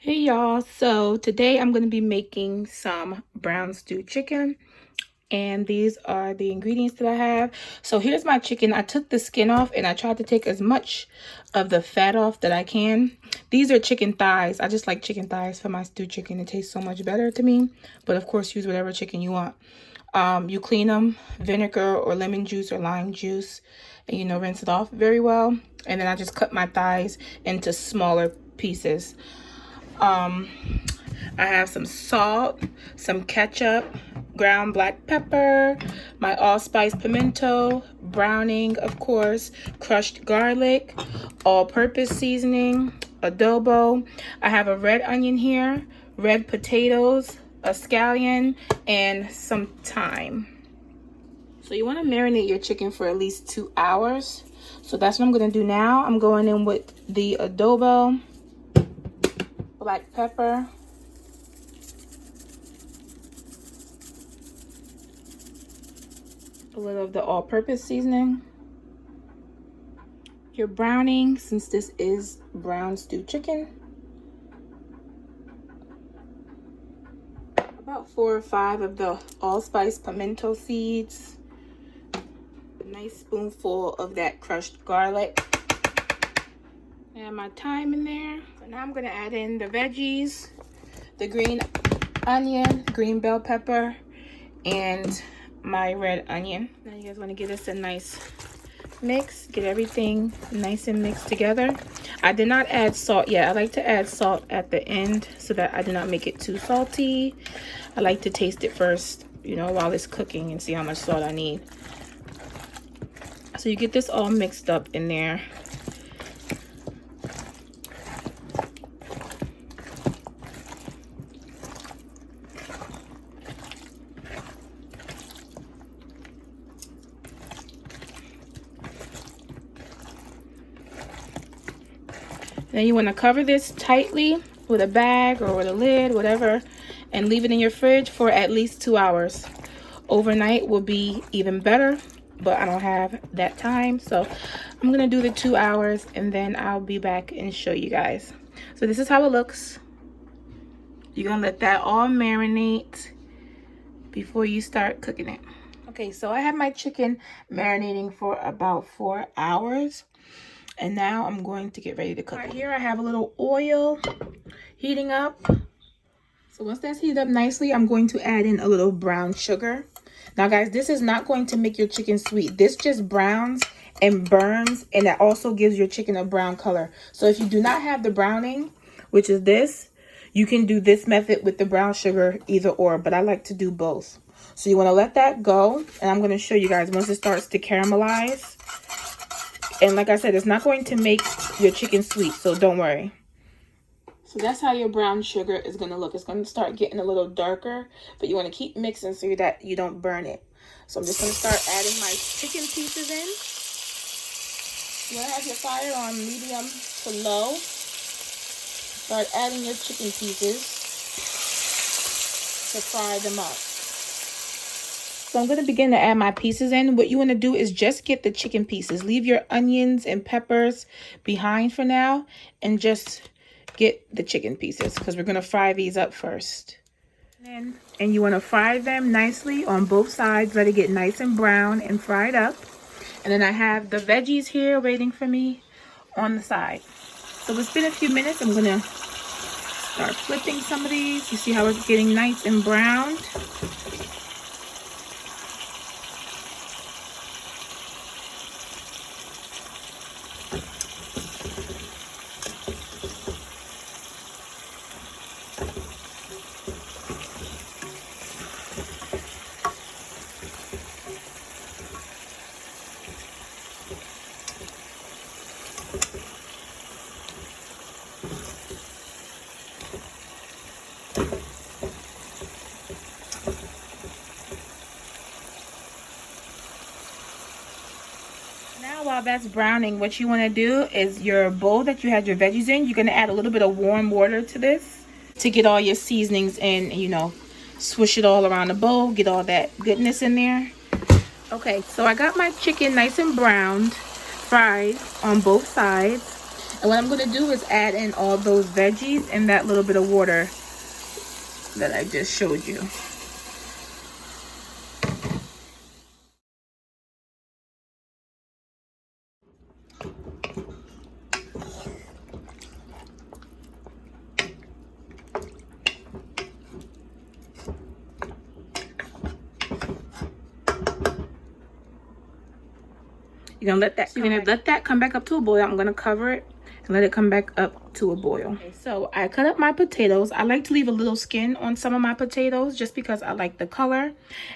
Hey y'all, so today I'm going to be making some brown stew chicken, and these are the ingredients that I have. So here's my chicken. I took the skin off and I tried to take as much of the fat off that I can. These are chicken thighs. I just like chicken thighs for my stew chicken. It tastes so much better to me, but of course use whatever chicken you want. You clean them, vinegar or lemon juice or lime juice, and rinse it off very well. And then I just cut my thighs into smaller pieces. I have some salt, some ketchup, ground black pepper, my allspice pimento, browning, of course, crushed garlic, all-purpose seasoning, adobo. I have a red onion here, red potatoes, a scallion, and some thyme. So you want to marinate your chicken for at least 2 hours. So that's what I'm going to do now. I'm going in with the adobo, black pepper, a little of the all-purpose seasoning, your browning, since this is brown stew chicken, about 4 or 5 of the allspice pimento seeds, a nice spoonful of that crushed garlic, and my thyme in there. So now I'm going to add in the veggies, the green onion, green bell pepper, and my red onion. Now you guys want to give this a nice mix, get everything nice and mixed together. I did not add salt yet. I like to add salt at the end so that I do not make it too salty. I like to taste it first, while it's cooking, and see how much salt I need. So you get this all mixed up in there. Then you want to cover this tightly with a bag or with a lid, whatever, and leave it in your fridge for at least 2 hours. Overnight will be even better, but I don't have that time, so I'm gonna do the 2 hours and then I'll be back and show you guys. So this is how it looks. You're gonna let that all marinate before you start cooking it. Okay, so I have my chicken marinating for about 4 hours. And now I'm going to get ready to cook. Right here I have a little oil heating up. So once that's heated up nicely, I'm going to add in a little brown sugar. Now guys, this is not going to make your chicken sweet. This just browns and burns, and that also gives your chicken a brown color. So if you do not have the browning, which is this, you can do this method with the brown sugar, either or, but I like to do both. So you want to let that go, and I'm going to show you guys once it starts to caramelize. And like I said, it's not going to make your chicken sweet, so don't worry. So that's how your brown sugar is going to look. It's going to start getting a little darker, but you want to keep mixing so that you don't burn it. So I'm just going to start adding my chicken pieces in. You want to have your fire on medium to low. Start adding your chicken pieces to fry them up. So I'm going to begin to add my pieces in. What you want to do is just get the chicken pieces. Leave your onions and peppers behind for now and just get the chicken pieces because we're going to fry these up first. And you want to fry them nicely on both sides. Let it get nice and brown and fried up. And then I have the veggies here waiting for me on the side. So it's been a few minutes. I'm going to start flipping some of these. You see how it's getting nice and browned? Now while that's browning, what you want to do is your bowl that you had your veggies in, you're going to add a little bit of warm water to this to get all your seasonings in, swish it all around the bowl, get all that goodness in there. Okay, so I got my chicken nice and browned, fried on both sides. And what I'm going to do is add in all those veggies and that little bit of water that I just showed you. You're gonna let that come back up to a boil. I'm gonna cover it and let it come back up to a boil. Okay, so I cut up my potatoes. I like to leave a little skin on some of my potatoes just because I like the color.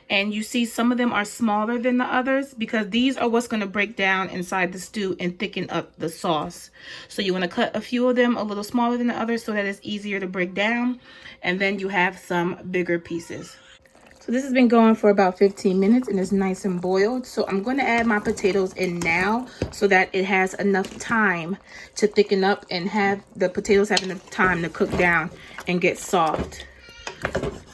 And you see some of them are smaller than the others because these are what's gonna break down inside the stew and thicken up the sauce. So you wanna cut a few of them a little smaller than the others so that it's easier to break down. And then you have some bigger pieces. So this has been going for about 15 minutes and it's nice and boiled. So I'm going to add my potatoes in now so that it has enough time to thicken up and have the potatoes have enough time to cook down and get soft.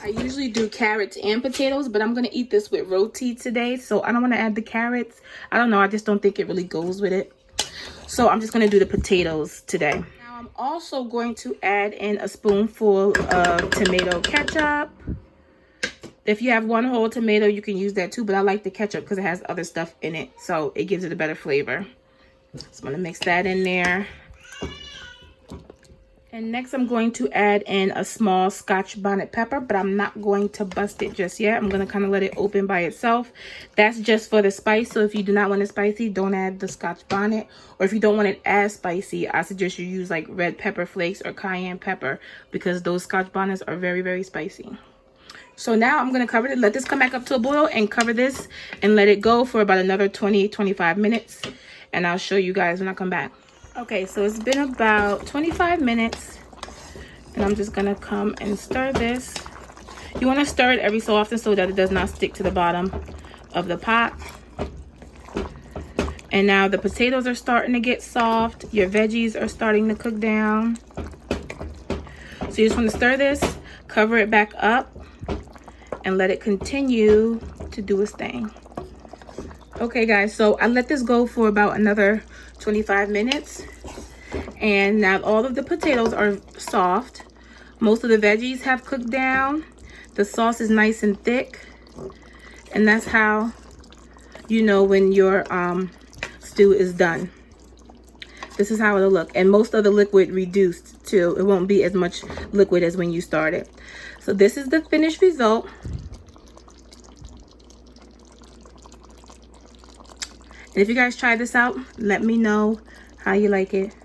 I usually do carrots and potatoes, but I'm going to eat this with roti today. So I don't want to add the carrots. I don't know. I just don't think it really goes with it. So I'm just going to do the potatoes today. Now I'm also going to add in a spoonful of tomato ketchup. If you have one whole tomato, you can use that too, but I like the ketchup because it has other stuff in it, so it gives it a better flavor. So I'm going to mix that in there. And next I'm going to add in a small Scotch bonnet pepper, but I'm not going to bust it just yet. I'm going to kind of let it open by itself. That's just for the spice, so if you do not want it spicy, don't add the Scotch bonnet. Or if you don't want it as spicy, I suggest you use like red pepper flakes or cayenne pepper because those Scotch bonnets are very, very spicy. So now I'm going to cover it, let this come back up to a boil and cover this and let it go for about another 20-25 minutes. And I'll show you guys when I come back. Okay, so it's been about 25 minutes and I'm just going to come and stir this. You want to stir it every so often so that it does not stick to the bottom of the pot. And now the potatoes are starting to get soft. Your veggies are starting to cook down. So you just want to stir this, cover it back up, and let it continue to do its thing. Okay guys, so I let this go for about another 25 minutes. And now all of the potatoes are soft. Most of the veggies have cooked down. The sauce is nice and thick. And that's how you know when your stew is done. This is how it'll look. And most of the liquid reduced too. It won't be as much liquid as when you started. So this is the finished result. And if you guys try this out, let me know how you like it.